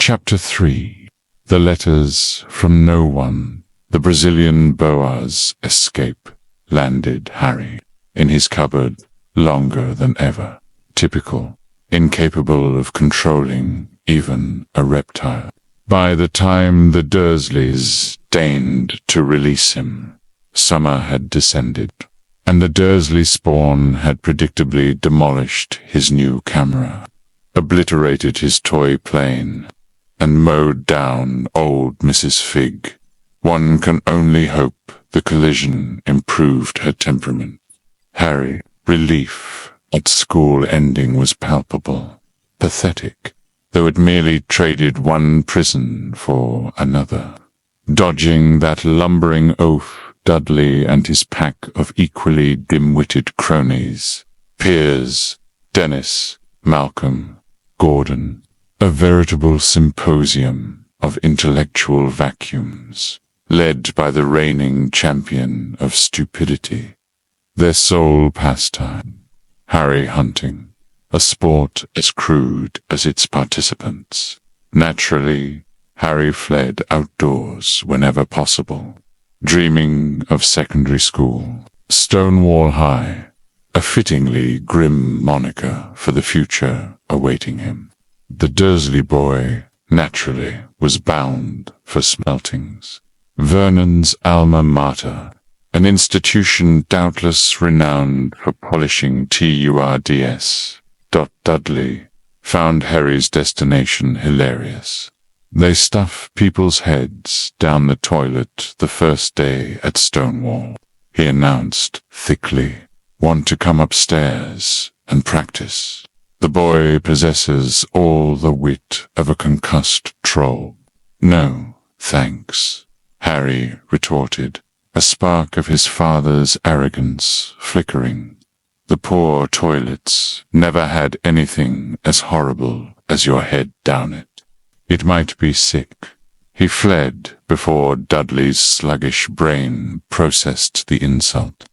Chapter 3. The Letters from No One. The Brazilian boa's escape landed Harry in his cupboard longer than ever. Typical, incapable of controlling even a reptile. By the time the Dursleys deigned to release him, summer had descended, and the Dursley spawn had predictably demolished his new camera, obliterated his toy plane, and mowed down old Mrs. Fig. One can only hope the collision improved her temperament. Harry, relief at school ending was palpable, pathetic, though it merely traded one prison for another. Dodging that lumbering oaf, Dudley and his pack of equally dim-witted cronies, Piers, Dennis, Malcolm, Gordon, a veritable symposium of intellectual vacuums, led by the reigning champion of stupidity. Their sole pastime, Harry hunting, a sport as crude as its participants. Naturally, Harry fled outdoors whenever possible, dreaming of secondary school, Stonewall High, a fittingly grim moniker for the future awaiting him. The Dursley boy, naturally, was bound for Smeltings, Vernon's alma mater, an institution doubtless renowned for polishing TURDS. Dudley found Harry's destination hilarious. They stuff people's heads down the toilet the first day at Stonewall, he announced thickly. Want to come upstairs and practice? The boy possesses all the wit of a concussed troll. No, thanks, Harry retorted, a spark of his father's arrogance flickering. The poor toilets never had anything as horrible as your head down it. It might be sick. He fled before Dudley's sluggish brain processed the insult.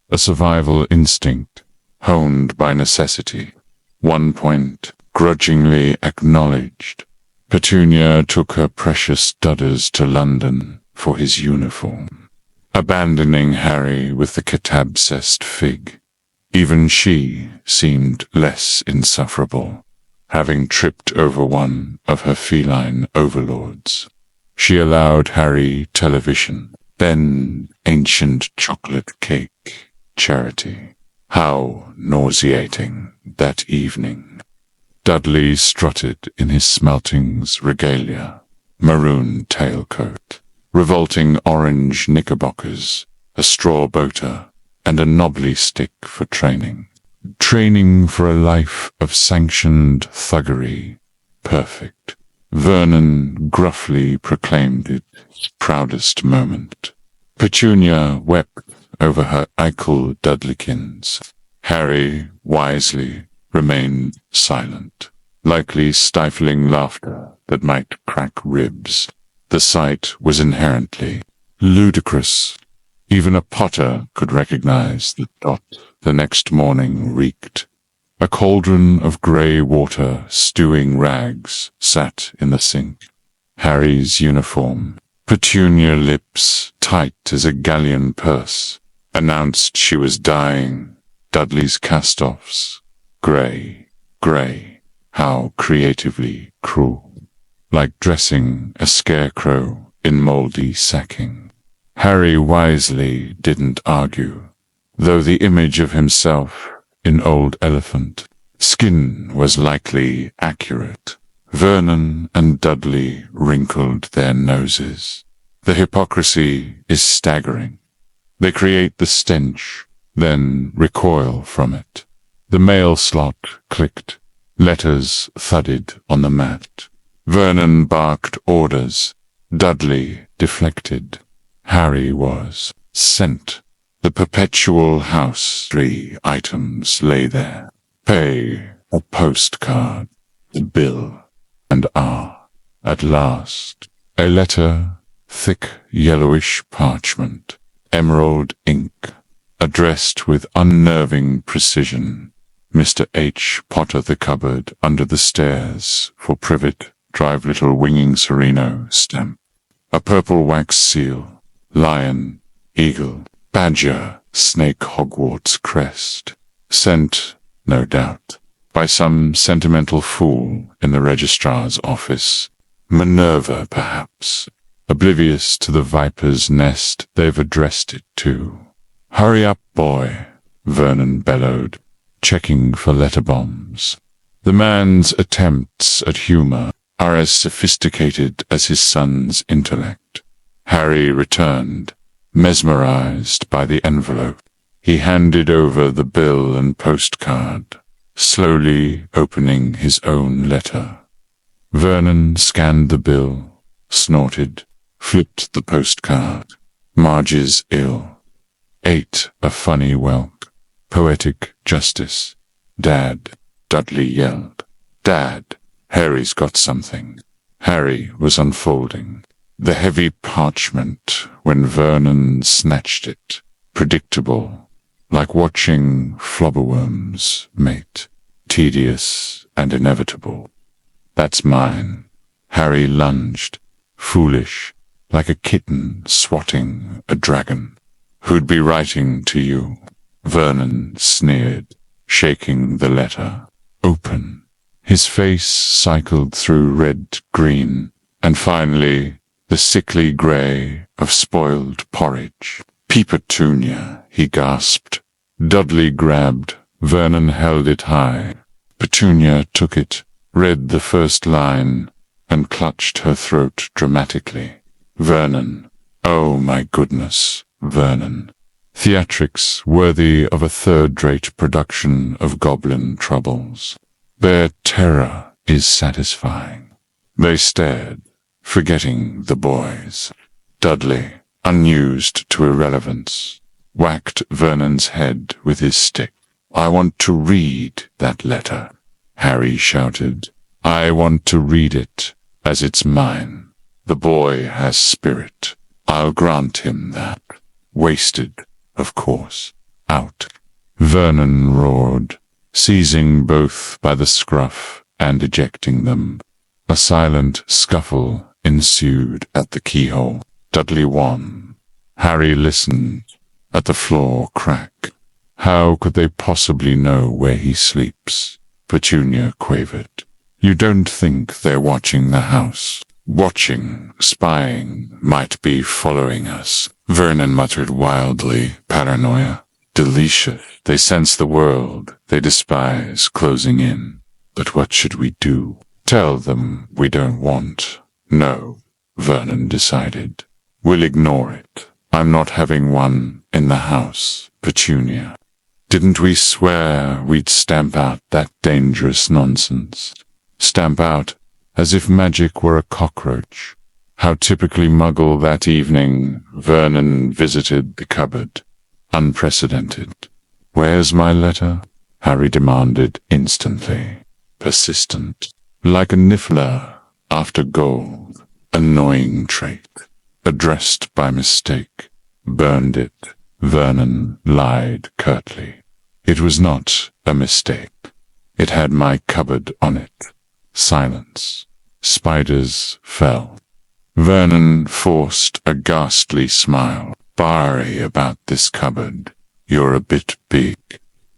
A survival instinct, honed by necessity. 1 point, grudgingly acknowledged. Petunia took her precious dudders to London for his uniform, abandoning Harry with the cat-obsessed Fig. Even she seemed less insufferable, having tripped over one of her feline overlords. She allowed Harry television, then ancient chocolate cake charity. How nauseating that evening. Dudley strutted in his Smeltings regalia, maroon tailcoat, revolting orange knickerbockers, a straw boater, and a knobbly stick for training. Training for a life of sanctioned thuggery. Perfect. Vernon gruffly proclaimed it his proudest moment. Petunia wept over her Eichel Dudleykins. Harry, wisely, remained silent, likely stifling laughter that might crack ribs. The sight was inherently ludicrous. Even a Potter could recognize the dot the next morning reeked. A cauldron of grey water stewing rags sat in the sink. Harry's uniform, Petunia lips tight as a galleon purse, announced she was dying. Dudley's cast-offs, grey, how creatively cruel. Like dressing a scarecrow in mouldy sacking. Harry wisely didn't argue, though the image of himself in old elephant skin was likely accurate. Vernon and Dudley wrinkled their noses. The hypocrisy is staggering. They create the stench, then recoil from it. The mail slot clicked. Letters thudded on the mat. Vernon barked orders. Dudley deflected. Harry was sent. The perpetual house. 3 items lay there. Pay, a postcard, the bill, and at last, a letter, thick yellowish parchment, emerald ink, addressed with unnerving precision. Mr. H. Potter the cupboard under the stairs for privet drive little winging Sereno stamp. A purple wax seal, lion, eagle, badger, snake Hogwarts crest. Sent, no doubt, by some sentimental fool in the registrar's office. Minerva, perhaps, oblivious to the viper's nest they've addressed it to. "Hurry up, boy," Vernon bellowed, checking for letter bombs. The man's attempts at humor are as sophisticated as his son's intellect. Harry returned, mesmerized by the envelope. He handed over the bill and postcard, slowly opening his own letter. Vernon scanned the bill, snorted, flipped the postcard. Marge's ill. Ate a funny whelk. Poetic justice. Dad, Dudley yelled. Dad, Harry's got something. Harry was unfolding the heavy parchment when Vernon snatched it. Predictable, like watching flobberworms mate. Tedious and inevitable. "That's mine." Harry lunged, foolish, like a kitten swatting a dragon. "Who'd be writing to you?" Vernon sneered, shaking the letter. Open. His face cycled through red-green, and finally the sickly grey of spoiled porridge. "Petunia," he gasped. Dudley grabbed. Vernon held it high. Petunia took it, read the first line, and clutched her throat dramatically. Vernon. Oh my goodness, Vernon. Theatrics worthy of a third-rate production of Goblin Troubles. Their terror is satisfying. They stared, forgetting the boys. Dudley, unused to irrelevance, whacked Vernon's head with his stick. "I want to read that letter," Harry shouted. "I want to read it, as it's mine. The boy has spirit. I'll grant him that. Wasted, of course. Out." Vernon roared, seizing both by the scruff and ejecting them. A silent scuffle ensued at the keyhole. Dudley won. Harry listened. At the floor crack. "How could they possibly know where he sleeps?" Petunia quavered. "You don't think they're watching the house?" "Watching, spying, might be following us," Vernon muttered wildly. "Paranoia. Delicious. They sense the world they despise closing in. But what should we do? Tell them we don't want." "No," Vernon decided. "We'll ignore it. I'm not having one in the house, Petunia. Didn't we swear we'd stamp out that dangerous nonsense? Stamp out as if magic were a cockroach." How typically Muggle that evening, Vernon visited the cupboard. Unprecedented. "Where's my letter?" Harry demanded instantly. Persistent. Like a niffler after gold. Annoying trait. Addressed by mistake. Burned it. Vernon lied curtly. It was not a mistake. It had my cupboard on it. Silence. Spiders fell. Vernon forced a ghastly smile. "Sorry about this cupboard. You're a bit big.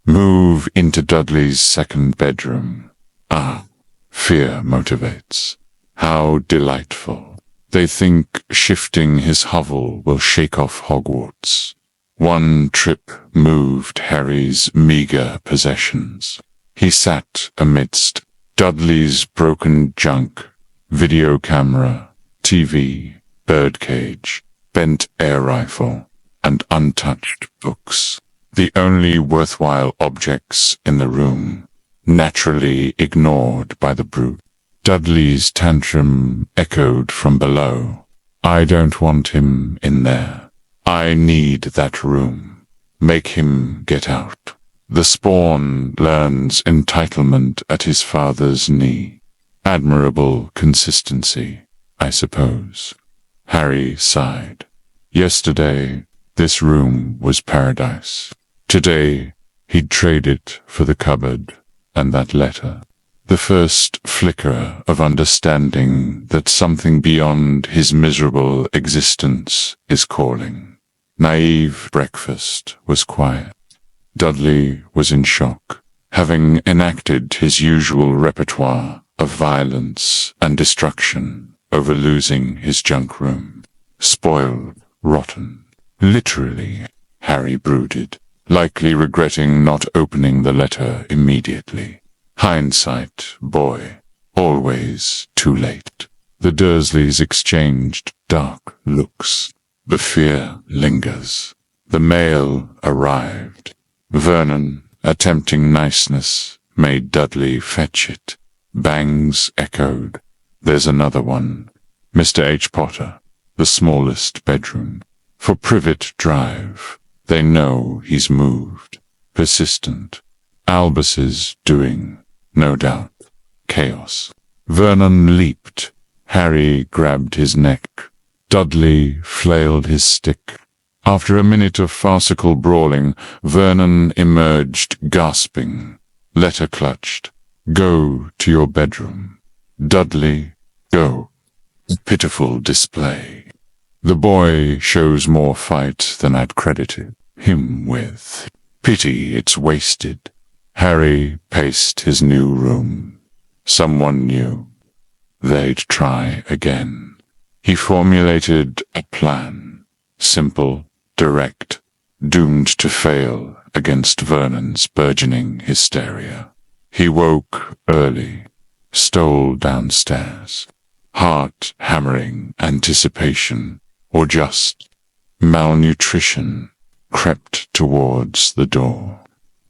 Move into Dudley's second bedroom." Ah, fear motivates. How delightful. They think shifting his hovel will shake off Hogwarts. One trip moved Harry's meager possessions. He sat amidst Dudley's broken junk, video camera, TV, birdcage, bent air rifle, and untouched books. The only worthwhile objects in the room, naturally ignored by the brute. Dudley's tantrum echoed from below. "I don't want him in there. I need that room. Make him get out." The spawn learns entitlement at his father's knee. Admirable consistency, I suppose. Harry sighed. Yesterday, this room was paradise. Today, he'd trade it for the cupboard and that letter. The first flicker of understanding that something beyond his miserable existence is calling. Naive breakfast was quiet. Dudley was in shock, having enacted his usual repertoire of violence and destruction over losing his junk room. Spoiled, rotten. Literally, Harry brooded, likely regretting not opening the letter immediately. Hindsight, boy, always too late. The Dursleys exchanged dark looks. The fear lingers. The mail arrived. Vernon, attempting niceness, made Dudley fetch it. Bangs echoed. There's another one. Mr. H. Potter, the smallest bedroom. For Privet Drive. They know he's moved. Persistent. Albus's doing, no doubt. Chaos. Vernon leaped. Harry grabbed his neck. Dudley flailed his stick. After a minute of farcical brawling, Vernon emerged gasping. Letter clutched. Go to your bedroom. Dudley, go. Pitiful display. The boy shows more fight than I'd credited him with. Pity it's wasted. Harry paced his new room. Someone knew. They'd try again. He formulated a plan. Simple, direct, doomed to fail against Vernon's burgeoning hysteria. He woke early, stole downstairs. Heart-hammering anticipation, or just malnutrition, crept towards the door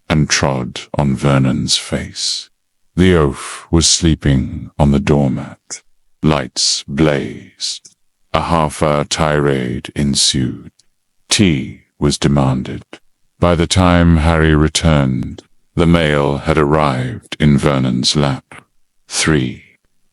and trod on Vernon's face. The oaf was sleeping on the doormat. Lights blazed. A half-hour tirade ensued. Tea was demanded. By the time Harry returned, the mail had arrived in Vernon's lap. 3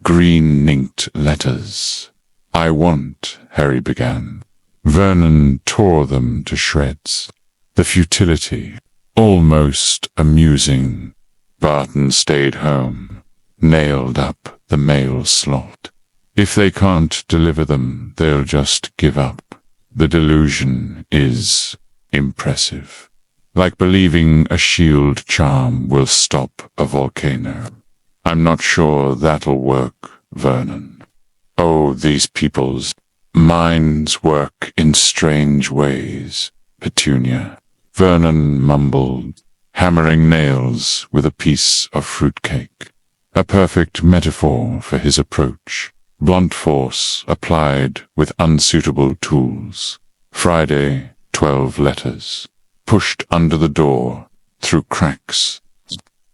green-inked letters. I want, Harry began. Vernon tore them to shreds. The futility, almost amusing. Barton stayed home, nailed up the mail slot. If they can't deliver them, they'll just give up. The delusion is impressive. Like believing a shield charm will stop a volcano. I'm not sure that'll work, Vernon. Oh, these people's minds work in strange ways, Petunia. Vernon mumbled, hammering nails with a piece of fruitcake. A perfect metaphor for his approach. Blunt force applied with unsuitable tools. Friday, 12 letters. Pushed under the door, through cracks.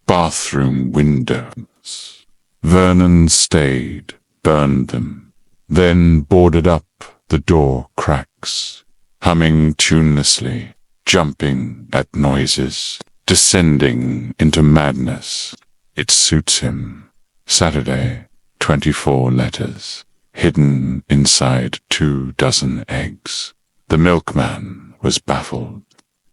Bathroom windows. Vernon stayed, burned them, then boarded up the door cracks, humming tunelessly, jumping at noises, descending into madness. It suits him. Saturday, 24 letters, hidden inside 24 eggs. The milkman was baffled.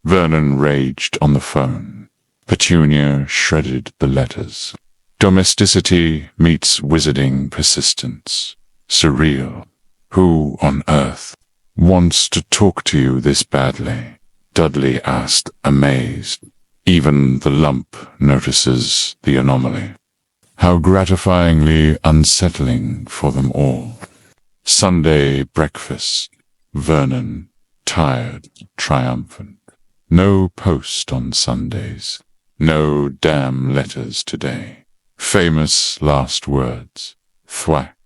Vernon raged on the phone. Petunia shredded the letters. Domesticity meets wizarding persistence. Surreal. Who on earth wants to talk to you this badly? Dudley asked, amazed. Even the lump notices the anomaly. How gratifyingly unsettling for them all. Sunday breakfast. Vernon, tired, triumphant. No post on Sundays. No damn letters today. Famous last words. Thwack.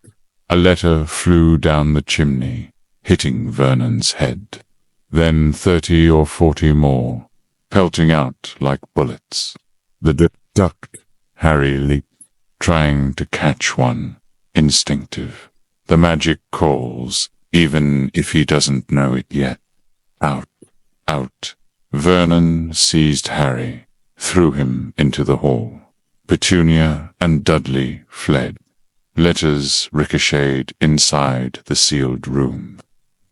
A letter flew down the chimney, hitting Vernon's head. Then 30 or 40 more, pelting out like bullets. The ducked. Harry leaped, trying to catch one. Instinctive. The magic calls, even if he doesn't know it yet. Out. Out. Vernon seized Harry, threw him into the hall. Petunia and Dudley fled. Letters ricocheted inside the sealed room.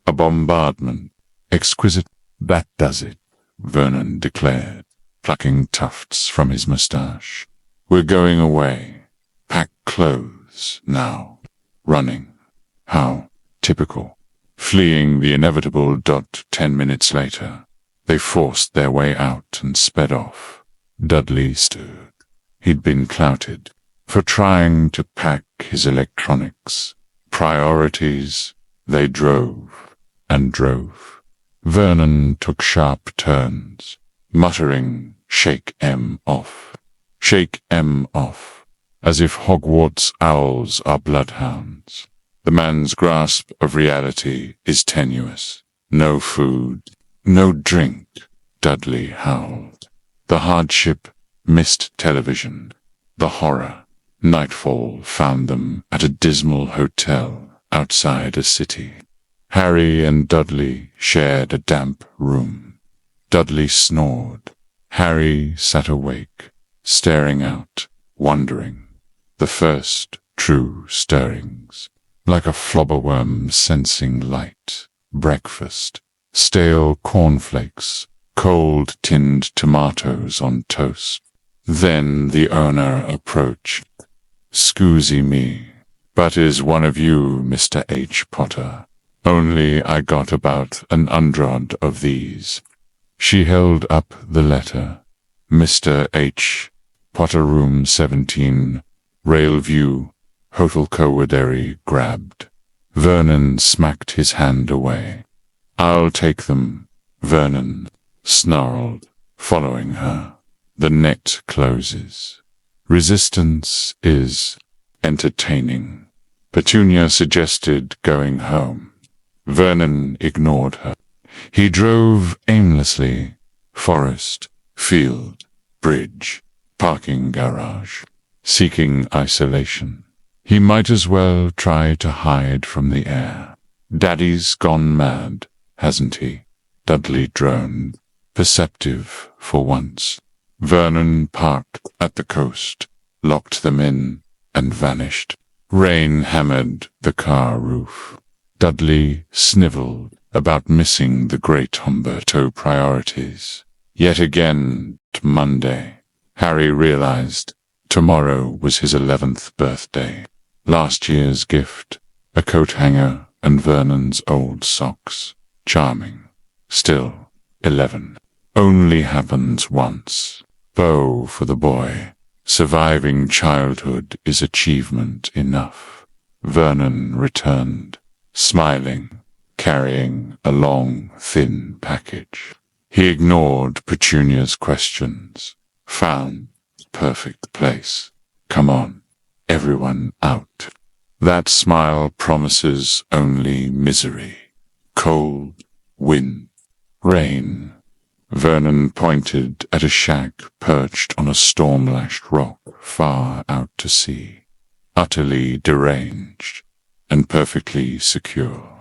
A bombardment. Exquisite. That does it, Vernon declared, plucking tufts from his moustache. We're going away. pack clothes now. Running. How typical. Fleeing the inevitable. 10 minutes later, they forced their way out and sped off. Dudley stood. He'd been clouted for trying to pack his electronics. Priorities. They drove and drove. Vernon took sharp turns, muttering, "Shake M off. Shake M off," as if Hogwarts owls are bloodhounds. The man's grasp of reality is tenuous. No food, no drink, Dudley howled. The hardship, missed television. The horror. Nightfall found them at a dismal hotel outside a city. Harry and Dudley shared a damp room. Dudley snored. Harry sat awake, staring out, wondering. The first true stirrings, like a flobberworm sensing light. Breakfast. Stale cornflakes, cold tinned tomatoes on toast. Then the owner approached. "Scoozy me, but is one of you Mr. H. Potter? Only I got about an 100 of these." She held up the letter. "Mr. H. Potter, room 17, Railview, Hotel Cowardice." Grabbed. Vernon smacked his hand away. "I'll take them," Vernon snarled, following her. The net closes. Resistance is entertaining. Petunia suggested going home. Vernon ignored her. He drove aimlessly. Forest, field, bridge, parking garage, seeking isolation. He might as well try to hide from the air. "Daddy's gone mad, hasn't he?" Dudley droned, perceptive for once. Vernon parked at the coast, locked them in, and vanished. Rain hammered the car roof. Dudley snivelled about missing the great Humberto priorities. Yet again, Monday. Harry realized tomorrow was his 11th birthday. Last year's gift, a coat hanger and Vernon's old socks. Charming. Still, 11. Only happens once. Bow for the boy. Surviving childhood is achievement enough. Vernon returned, smiling, carrying a long, thin package. He ignored Petunia's questions. Found the perfect place. Come on, everyone out. That smile promises only misery. Cold, wind, rain. Vernon pointed at a shack perched on a storm-lashed rock far out to sea, utterly deranged and perfectly secure.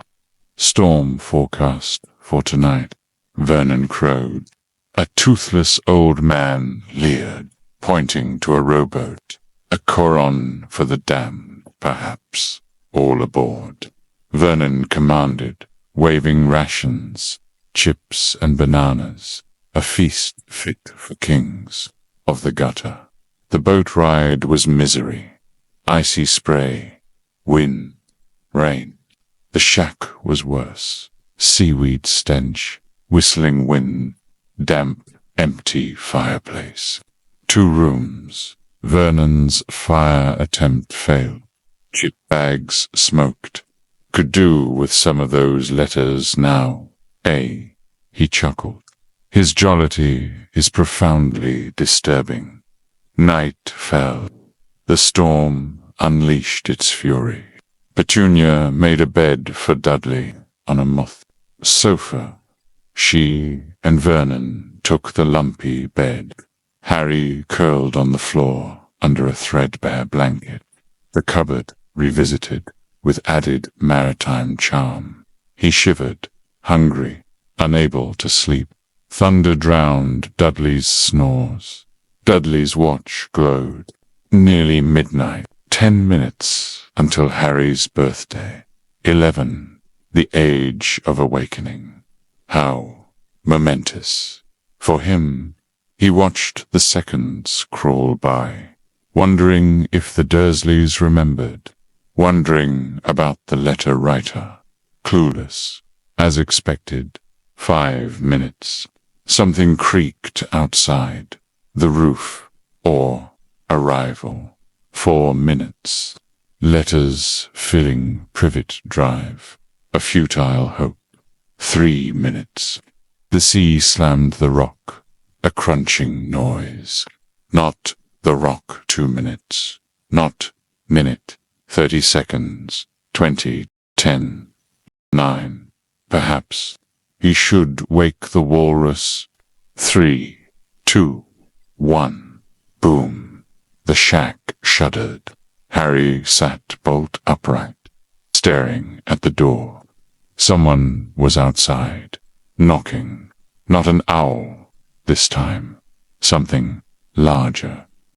"Storm forecast for tonight," Vernon crowed. A toothless old man leered, pointing to a rowboat. "A Coron for the damned, perhaps. All aboard." Vernon commanded, waving rations, chips and bananas, a feast fit for kings of the gutter. The boat ride was misery. Icy spray, wind, rain. The shack was worse. Seaweed stench, whistling wind, damp, empty fireplace. 2 rooms. Vernon's fire attempt failed. Chip bags smoked. Could do with some of those letters now. He chuckled. His jollity is profoundly disturbing. Night fell. The storm unleashed its fury. Petunia made a bed for Dudley on a moth sofa. She and Vernon took the lumpy bed. Harry curled on the floor under a threadbare blanket. The cupboard revisited with added maritime charm. He shivered, hungry, unable to sleep. Thunder drowned Dudley's snores. Dudley's watch glowed. Nearly midnight. 10 minutes until Harry's birthday. 11. The age of awakening. How momentous. For him, he watched the seconds crawl by. wondering if the Dursleys remembered, wondering about the letter writer, clueless, as expected. 5 minutes. Something creaked outside. The roof, or arrival. 4 minutes. Letters filling privet drive. A futile hope. 3 minutes. The sea slammed the rock. A crunching noise. Not the rock. 2 minutes. Not minute. 30 seconds. 20. 10. 9. Perhaps he should wake the walrus. 3, 2, 1. Boom. The shack shuddered. Harry sat bolt upright, staring at the door. Someone was outside, knocking. Not an owl this time. Something larger.